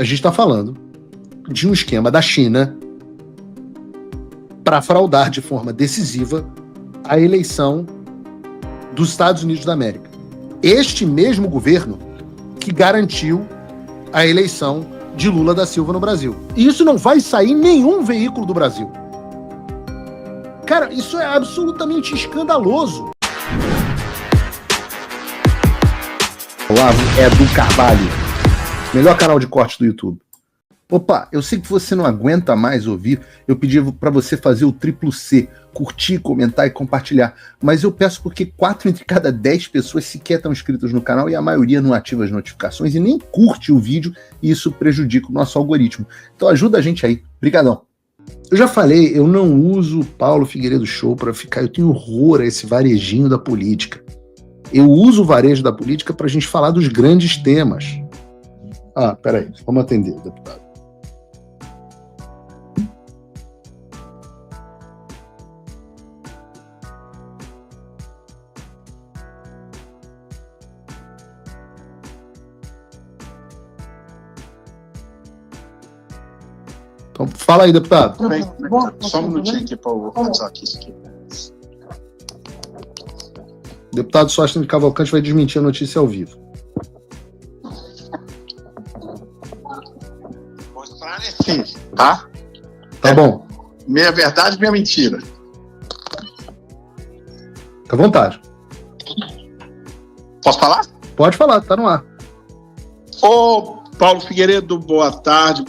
A gente está falando de um esquema da China para fraudar de forma decisiva a eleição dos Estados Unidos da América. Este mesmo governo que garantiu a eleição de Lula da Silva no Brasil. E isso não vai sair em nenhum veículo do Brasil. Cara, isso é absolutamente escandaloso. Olavo é do Carvalho, melhor canal de corte do YouTube. Opa, eu sei que você não aguenta mais ouvir, eu pedi para você fazer o triplo C, curtir, comentar e compartilhar, mas eu peço porque 4 entre cada 10 pessoas sequer estão inscritas no canal e a maioria não ativa as notificações e nem curte o vídeo e isso prejudica o nosso algoritmo. Então ajuda a gente aí, brigadão. Eu já falei, eu não uso o Paulo Figueiredo Show para ficar, eu tenho horror a esse varejinho da política. Eu uso o varejo da política para a gente falar dos grandes temas. Ah, peraí, vamos atender, deputado. Então, fala aí, deputado. Só um minutinho aqui para eu pensar aqui isso aqui. O deputado Sóstenes de Cavalcante vai desmentir a notícia ao vivo. Vou esclarecer, tá? Tá bom. Meia verdade, meia mentira. Fica à vontade. Posso falar? Pode falar, tá no ar. Ô, Paulo Figueiredo, boa tarde,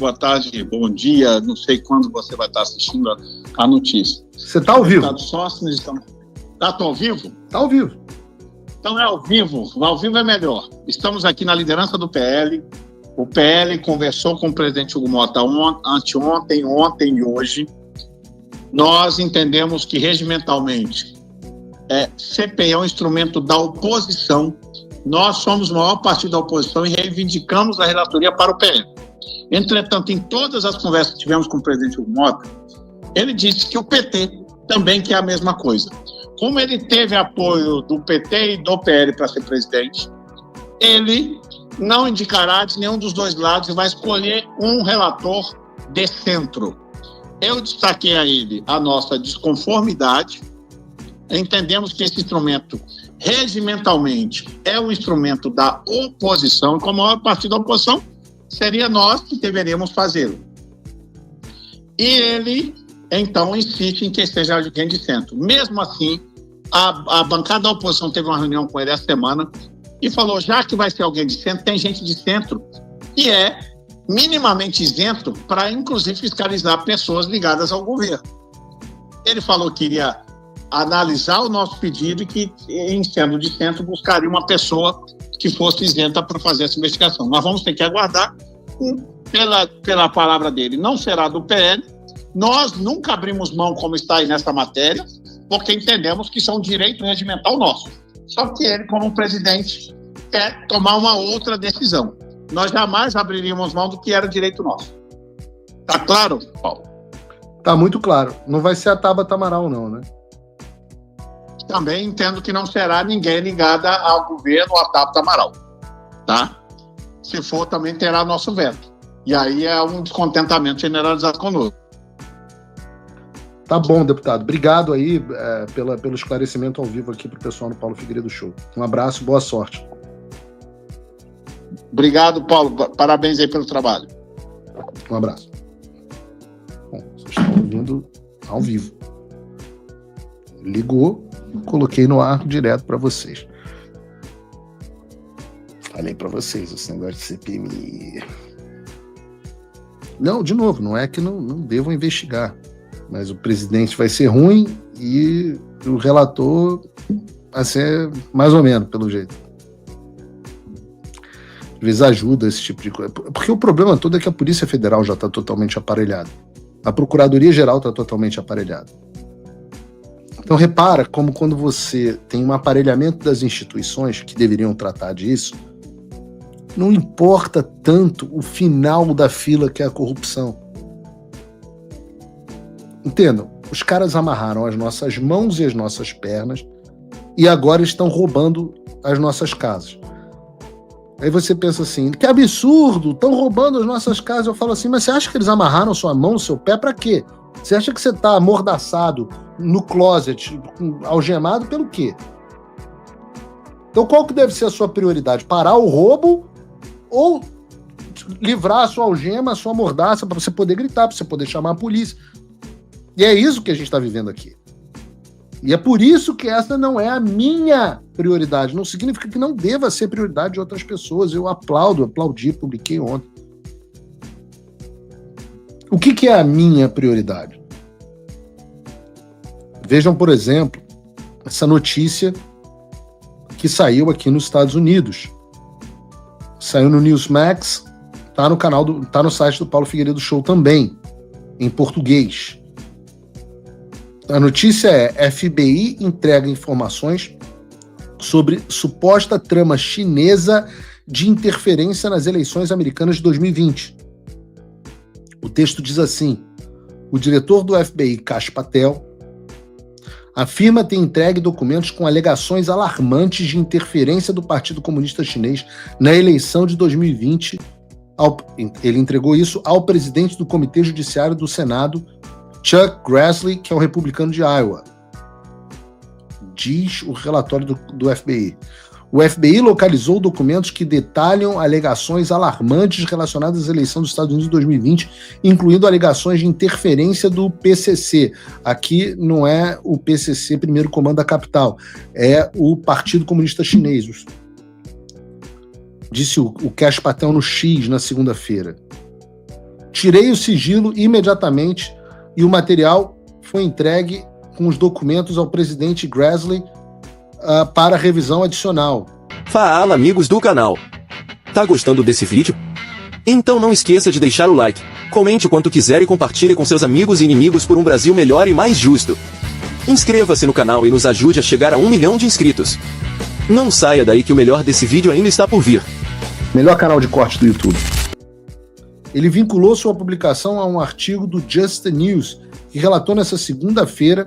bom dia. Não sei quando você vai estar assistindo a notícia. Você tá ao vivo? Sóstenes, tá ao vivo? Tá ao vivo. Então é ao vivo é melhor. Estamos aqui na liderança do PL. O PL conversou com o presidente Hugo Mota anteontem, ontem e hoje. Nós entendemos que regimentalmente CPI é um instrumento da oposição. Nós somos o maior partido da oposição e reivindicamos a relatoria para o PL. Entretanto, em todas as conversas que tivemos com o presidente Hugo Mota, ele disse que o PT também quer a mesma coisa. Como ele teve apoio do PT e do PL para ser presidente, ele não indicará de nenhum dos dois lados e vai escolher um relator de centro. Eu destaquei a ele a nossa desconformidade. Entendemos que esse instrumento, regimentalmente, é um instrumento da oposição, e como maior partido da oposição, seria nós que deveríamos fazê-lo. E ele, então, insiste em que seja alguém de centro. Mesmo assim, a bancada da oposição teve uma reunião com ele essa semana e falou, já que vai ser alguém de centro, tem gente de centro que é minimamente isento para, inclusive, fiscalizar pessoas ligadas ao governo. Ele falou que iria analisar o nosso pedido e que, em sendo de centro, buscaria uma pessoa que fosse isenta para fazer essa investigação. Nós vamos ter que aguardar pela palavra dele. Não será do PL. Nós nunca abrimos mão, como está aí nessa matéria, porque entendemos que isso é um direito regimental nosso. Só que ele, como presidente, quer tomar uma outra decisão. Nós jamais abriríamos mão do que era direito nosso. Tá claro, Paulo? Tá muito claro. Não vai ser a Tabata Amaral, não, né? Também entendo que não será ninguém ligado ao governo ou a Tabata Amaral, tá? Se for, também terá nosso veto. E aí é um descontentamento generalizado conosco. Tá bom, deputado. Obrigado aí pelo esclarecimento ao vivo aqui pro pessoal no Paulo Figueiredo Show. Um abraço, boa sorte. Obrigado, Paulo. Parabéns aí pelo trabalho. Um abraço. Bom, vocês estão ouvindo ao vivo. Ligou, coloquei no ar direto para vocês. Falei para vocês esse negócio de CPMI. Não, de novo, não é que não devam investigar, mas o presidente vai ser ruim e o relator vai ser mais ou menos, pelo jeito. Às vezes ajuda esse tipo de coisa. Porque o problema todo é que a Polícia Federal já está totalmente aparelhada. A Procuradoria-Geral está totalmente aparelhada. Então repara como quando você tem um aparelhamento das instituições que deveriam tratar disso, não importa tanto o final da fila que é a corrupção. Entendam, os caras amarraram as nossas mãos e as nossas pernas e agora estão roubando as nossas casas. Aí você pensa assim, que absurdo, estão roubando as nossas casas. Eu falo assim, mas você acha que eles amarraram sua mão, seu pé, pra quê? Você acha que você tá amordaçado no closet, algemado, pelo quê? Então qual que deve ser a sua prioridade? Parar o roubo ou livrar a sua algema, a sua mordaça, para você poder gritar, para você poder chamar a polícia? E é isso que a gente está vivendo aqui. E é por isso que essa não é a minha prioridade. Não significa que não deva ser prioridade de outras pessoas. Eu aplaudi, publiquei ontem. O que é a minha prioridade? Vejam, por exemplo, essa notícia que saiu aqui nos Estados Unidos. Saiu no Newsmax, tá no site do Paulo Figueiredo Show também, em português. A notícia é: FBI entrega informações sobre suposta trama chinesa de interferência nas eleições americanas de 2020. O texto diz assim: o diretor do FBI, Kash Patel, afirma ter entregue documentos com alegações alarmantes de interferência do Partido Comunista Chinês na eleição de 2020. Ele entregou isso ao presidente do Comitê Judiciário do Senado, Chuck Grassley, que é um republicano de Iowa. Diz o relatório do FBI. O FBI localizou documentos que detalham alegações alarmantes relacionadas à eleição dos Estados Unidos de 2020, incluindo alegações de interferência do PCC. Aqui não é o PCC, Primeiro Comando da Capital, é o Partido Comunista Chinês. Disse o Kash Patel no X na segunda-feira. Tirei o sigilo imediatamente e o material foi entregue com os documentos ao presidente Grassley para revisão adicional. Fala, amigos do canal. Tá gostando desse vídeo? Então não esqueça de deixar o like, comente o quanto quiser e compartilhe com seus amigos e inimigos por um Brasil melhor e mais justo. Inscreva-se no canal e nos ajude a chegar a 1 milhão de inscritos. Não saia daí que o melhor desse vídeo ainda está por vir. Melhor canal de corte do YouTube. Ele vinculou sua publicação a um artigo do Just the News, que relatou nessa segunda-feira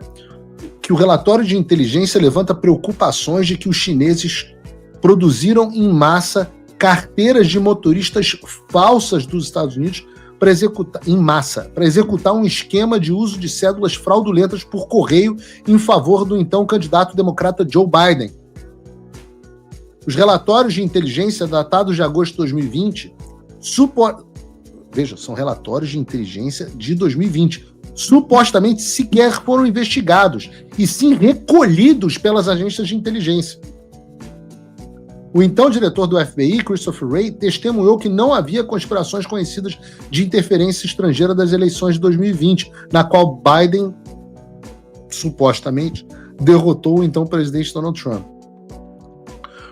que o relatório de inteligência levanta preocupações de que os chineses produziram em massa carteiras de motoristas falsas dos Estados Unidos para executar um esquema de uso de cédulas fraudulentas por correio em favor do então candidato democrata Joe Biden. Os relatórios de inteligência datados de agosto de 2020 são relatórios de inteligência de 2020. Supostamente sequer foram investigados, e sim recolhidos pelas agências de inteligência. O então diretor do FBI, Christopher Wray, testemunhou que não havia conspirações conhecidas de interferência estrangeira das eleições de 2020, na qual Biden, supostamente, derrotou o então presidente Donald Trump.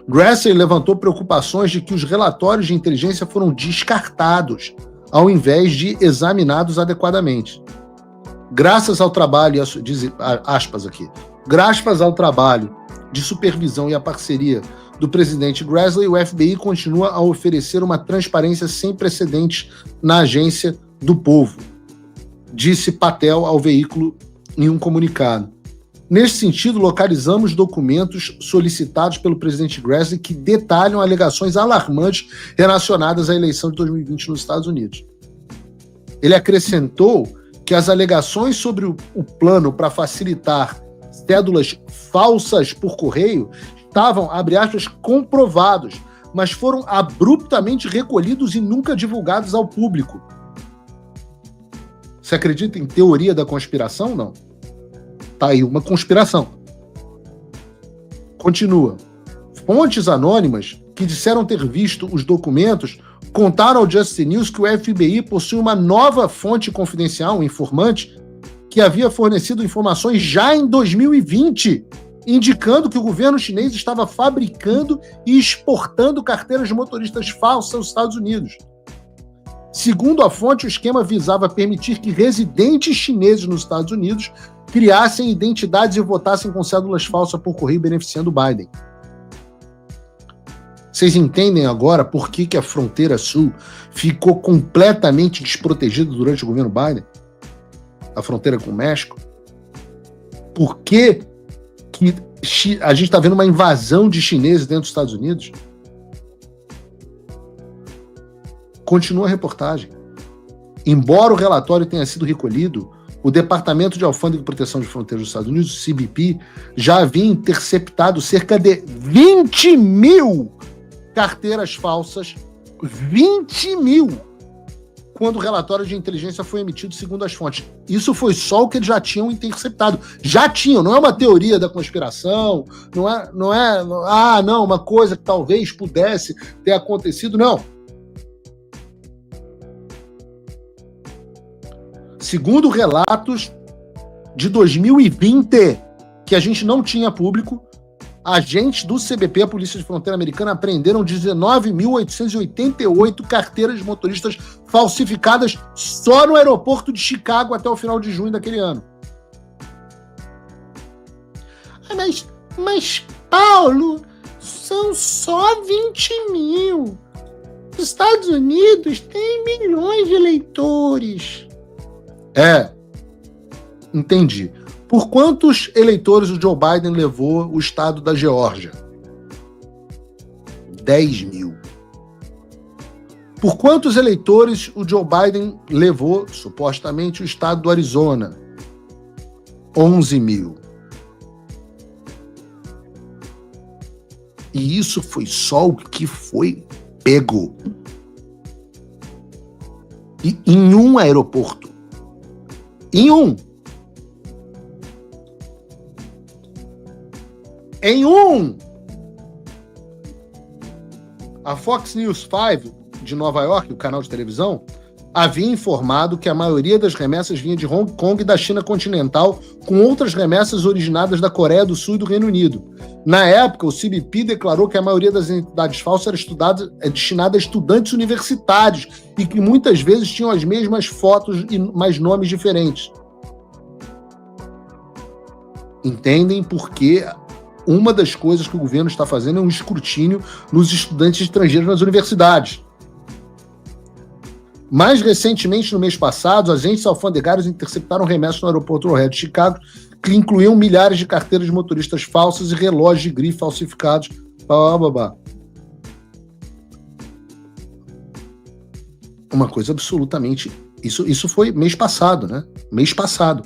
Grassley levantou preocupações de que os relatórios de inteligência foram descartados, ao invés de examinados adequadamente. Graças ao trabalho, diz aspas aqui, graças ao trabalho de supervisão e à parceria do presidente Grassley, o FBI continua a oferecer uma transparência sem precedentes na agência do povo, disse Patel ao veículo em um comunicado. Neste sentido, localizamos documentos solicitados pelo presidente Grassley que detalham alegações alarmantes relacionadas à eleição de 2020 nos Estados Unidos. Ele acrescentou que as alegações sobre o plano para facilitar cédulas falsas por correio estavam, abre aspas, comprovados, mas foram abruptamente recolhidos e nunca divulgados ao público. Você acredita em teoria da conspiração? Não. Tá aí uma conspiração. Continua. Fontes anônimas que disseram ter visto os documentos contaram ao Just News que o FBI possui uma nova fonte confidencial, um informante, que havia fornecido informações já em 2020, indicando que o governo chinês estava fabricando e exportando carteiras de motoristas falsas aos Estados Unidos. Segundo a fonte, o esquema visava permitir que residentes chineses nos Estados Unidos criassem identidades e votassem com cédulas falsas por correio, beneficiando Biden. Vocês entendem agora por que a fronteira sul ficou completamente desprotegida durante o governo Biden? A fronteira com o México? Por que a gente está vendo uma invasão de chineses dentro dos Estados Unidos? Continua a reportagem. Embora o relatório tenha sido recolhido, o Departamento de Alfândega e Proteção de Fronteiras dos Estados Unidos, o CBP, já havia interceptado cerca de 20 mil carteiras falsas, 20 mil, quando o relatório de inteligência foi emitido segundo as fontes. Isso foi só o que eles já tinham interceptado. Já tinham, não é uma teoria da conspiração, não é uma coisa que talvez pudesse ter acontecido, não. Segundo relatos de 2020, que a gente não tinha público, agentes do CBP, a Polícia de Fronteira Americana, apreenderam 19.888 carteiras de motoristas falsificadas só no aeroporto de Chicago até o final de junho daquele ano. Mas Paulo, são só 20 mil. Os Estados Unidos têm milhões de eleitores. Entendi. Por quantos eleitores o Joe Biden levou o estado da Geórgia? 10 mil. Por quantos eleitores o Joe Biden levou, supostamente, o estado do Arizona? 11 mil. E isso foi só o que foi pego. E em um aeroporto. Em um. A Fox News 5, de Nova York, o canal de televisão, havia informado que a maioria das remessas vinha de Hong Kong e da China continental, com outras remessas originadas da Coreia do Sul e do Reino Unido. Na época, o CBP declarou que a maioria das identidades falsas era destinada a estudantes universitários e que muitas vezes tinham as mesmas fotos e mais nomes diferentes. Entendem por que uma das coisas que o governo está fazendo é um escrutínio nos estudantes estrangeiros nas universidades. Mais recentemente, no mês passado, os agentes alfandegários interceptaram remessas no aeroporto O'Hare de Chicago, que incluíam milhares de carteiras de motoristas falsas e relógios de grife falsificados. Uma coisa absolutamente... Isso foi mês passado, né? Mês passado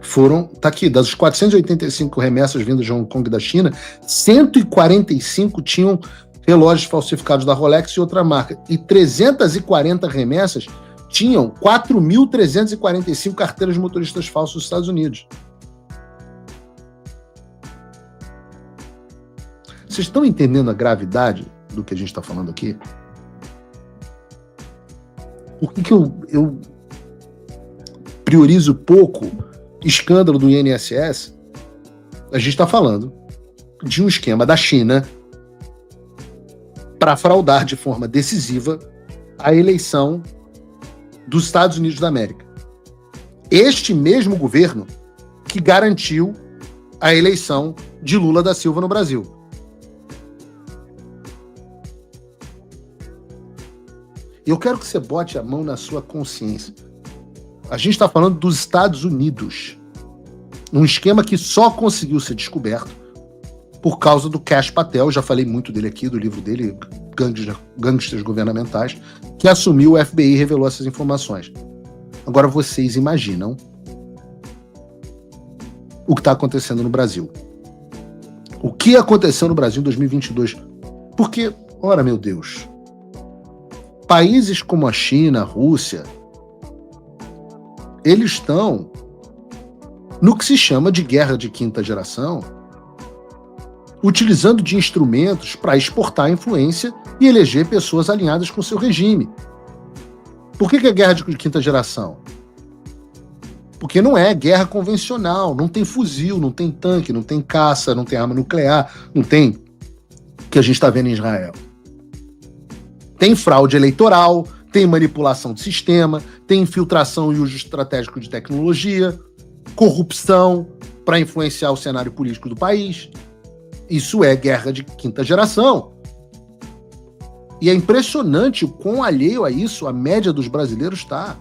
foram... Tá aqui, das 485 remessas vindas de Hong Kong e da China, 145 tinham relógios falsificados da Rolex e outra marca. E 340 remessas tinham 4.345 carteiras de motoristas falsos dos Estados Unidos. Vocês estão entendendo a gravidade do que a gente está falando aqui? Por que eu priorizo pouco escândalo do INSS? A gente está falando de um esquema da China para fraudar de forma decisiva a eleição dos Estados Unidos da América. Este mesmo governo que garantiu a eleição de Lula da Silva no Brasil. Eu quero que você bote a mão na sua consciência. A gente está falando dos Estados Unidos. Um esquema que só conseguiu ser descoberto por causa do Kash Patel, já falei muito dele aqui, do livro dele, Gangsters Governamentais, que assumiu o FBI e revelou essas informações. Agora vocês imaginam o que está acontecendo no Brasil. O que aconteceu no Brasil em 2022? Porque, ora meu Deus, países como a China, a Rússia, eles estão no que se chama de guerra de quinta geração, utilizando de instrumentos para exportar influência e eleger pessoas alinhadas com seu regime. Por que é guerra de quinta geração? Porque não é guerra convencional, não tem fuzil, não tem tanque, não tem caça, não tem arma nuclear, não tem o que a gente está vendo em Israel. Tem fraude eleitoral, tem manipulação de sistema, tem infiltração e uso estratégico de tecnologia, corrupção para influenciar o cenário político do país. Isso é guerra de quinta geração. E é impressionante o quão alheio a isso a média dos brasileiros está.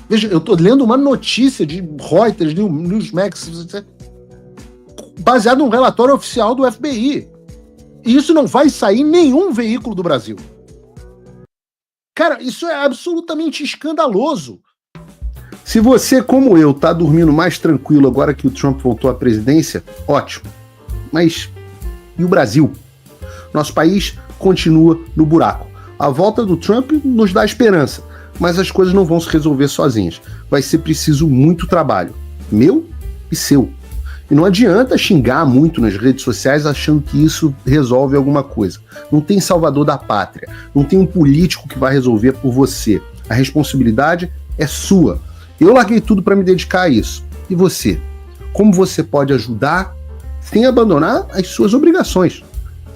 Veja, eu estou lendo uma notícia de Reuters, Newsmax, baseado num relatório oficial do FBI. E isso não vai sair em nenhum veículo do Brasil. Cara, isso é absolutamente escandaloso. Se você, como eu, tá dormindo mais tranquilo agora que o Trump voltou à presidência, ótimo. Mas e o Brasil? Nosso país continua no buraco. A volta do Trump nos dá esperança, mas as coisas não vão se resolver sozinhas. Vai ser preciso muito trabalho, meu e seu. E não adianta xingar muito nas redes sociais achando que isso resolve alguma coisa. Não tem salvador da pátria, não tem um político que vai resolver por você. A responsabilidade é sua. Eu larguei tudo para me dedicar a isso. E você? Como você pode ajudar sem abandonar as suas obrigações?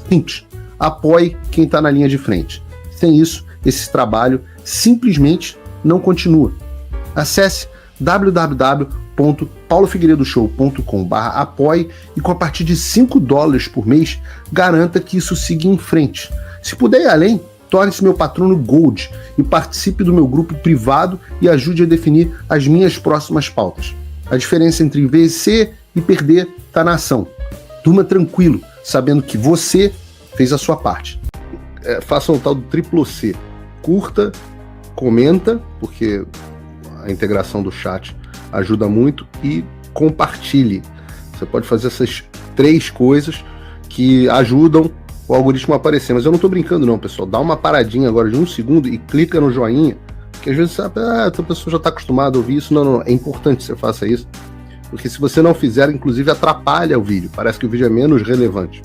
Simples. Apoie quem está na linha de frente. Sem isso, esse trabalho simplesmente não continua. Acesse www.paulofigueiredoshow.com/apoie e com a partir de $5 por mês, garanta que isso siga em frente. Se puder ir além, torne-se meu patrono Gold e participe do meu grupo privado e ajude a definir as minhas próximas pautas. A diferença entre vencer e perder está na ação. Durma tranquilo, sabendo que você fez a sua parte. Faça o tal do triplo C. Curta, comenta, porque a integração do chat ajuda muito, e compartilhe. Você pode fazer essas 3 coisas que ajudam o algoritmo a aparecer. Mas eu não tô brincando não, pessoal. Dá uma paradinha agora de 1 segundo e clica no joinha, que às vezes a pessoa já está acostumada a ouvir isso. Não. É importante que você faça isso, porque se você não fizer, inclusive atrapalha o vídeo. Parece que o vídeo é menos relevante.